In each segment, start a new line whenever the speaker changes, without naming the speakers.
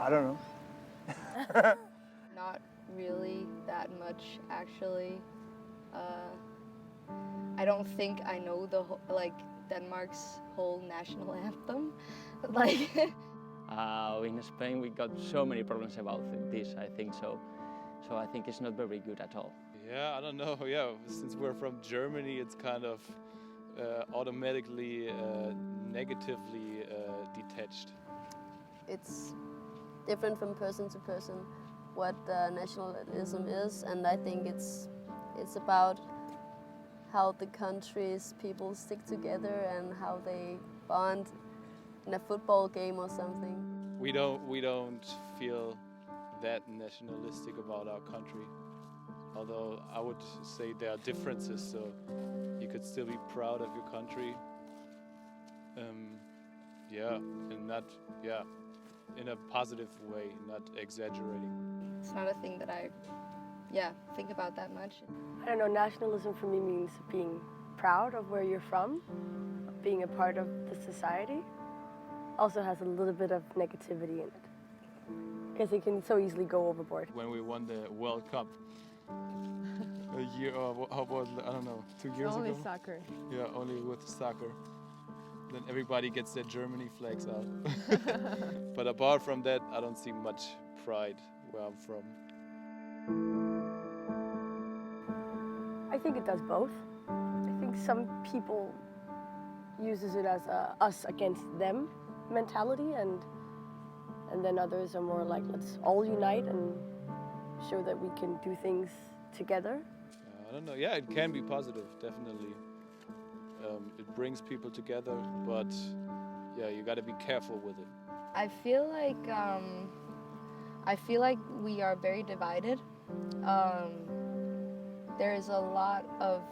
I don't know.
Not really that much, actually. I don't think I know the Denmark's whole national anthem.
In Spain we got so many problems about this, I think so. So I think it's not very good at all.
Yeah, I don't know. Yeah, since we're from Germany, it's kind of automatically negatively detached.
It's different from person to person what nationalism is, and I think it's about how the country's people stick together and how they bond in a football game or something.
We don't feel that nationalistic about our country. Although I would say there are differences, so you could still be proud of your country. In a positive way, not exaggerating.
It's not a thing that I, think about that much.
I don't know, nationalism for me means being proud of where you're from, being a part of the society. Also has a little bit of negativity in it, because it can so easily go overboard.
When we won the World Cup a year, or how was I don't know, 2 years ago?
Only soccer.
Yeah, only with soccer. Then everybody gets their Germany flags out. But apart from that, I don't see much pride where I'm from.
I think it does both. I think some people uses it as a us against them mentality, and then others are more like, let's all unite and show that we can do things together.
I don't know. Yeah, it can be positive, definitely. It brings people together, but yeah, you got to be careful with it.
I feel like we are very divided. There's a lot of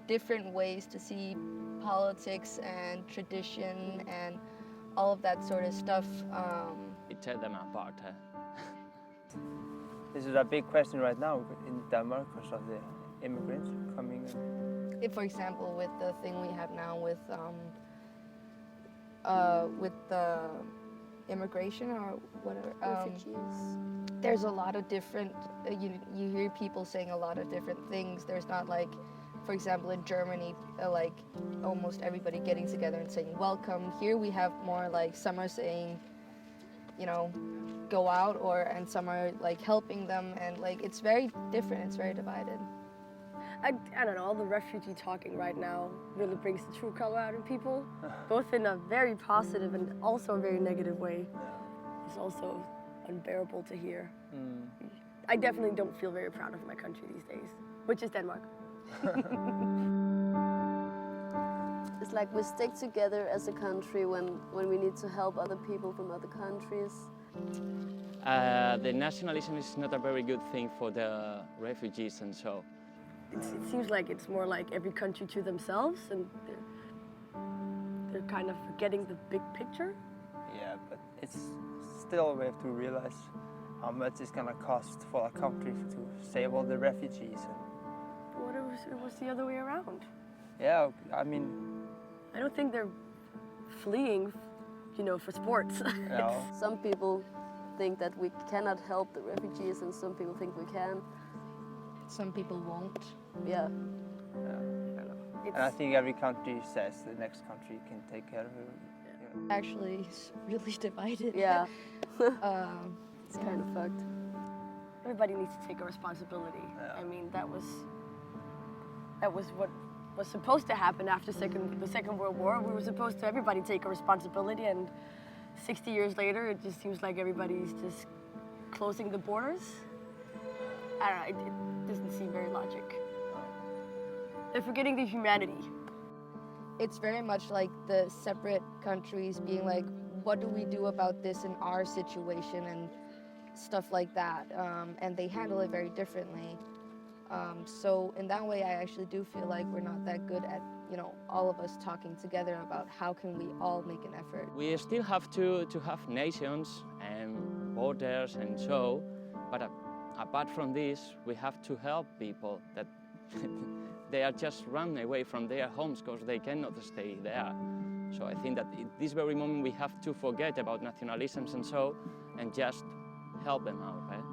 different ways to see politics and tradition and all of that sort of stuff.
It tears them apart.
This is a big question right now in Denmark because of the immigrants coming in.
If, for example, with the thing we have now with the immigration or whatever,
Refugees.
there's a lot of different. You hear people saying a lot of different things. There's not like, for example, in Germany, like almost everybody getting together and saying welcome. Here we have more like some are saying, go out, and some are like helping them, and like it's very different. It's very divided.
I don't know, all the refugee talking right now really brings the true color out in people, both in a very positive and also a very negative way. It's also unbearable to hear. I definitely don't feel very proud of my country these days, which is Denmark.
It's like we stick together as a country when we need to help other people from other countries.
The nationalism is not a very good thing for the refugees and so.
It seems like it's more like every country to themselves, and they're kind of forgetting the big picture.
Yeah, but it's still, we have to realize how much it's gonna cost for a country to save all the refugees.
What if it was the other way around?
Yeah, I mean,
I don't think they're fleeing, for sports.
no.
Some people think that we cannot help the refugees, and some people think we can.
Some people won't.
Yeah.
And I think every country says the next country can take care of it. Yeah.
Actually, it's really divided.
Yeah. It's kind of fucked.
Everybody needs to take a responsibility.
Yeah.
I mean, that was what was supposed to happen after the Second World War. We were supposed to everybody take a responsibility, and 60 years later, it just seems like everybody's just closing the borders. I don't know, it doesn't seem very logic. They're forgetting the humanity.
It's very much like the separate countries being like, what do we do about this in our situation and stuff like that. And they handle it very differently. So in that way, I actually do feel like we're not that good at, all of us talking together about how can we all make an effort.
We still have to have nations and borders and so, but apart from this, we have to help people that they are just run away from their homes because they cannot stay there. So I think that at this very moment we have to forget about nationalisms and so, and just help them out, right?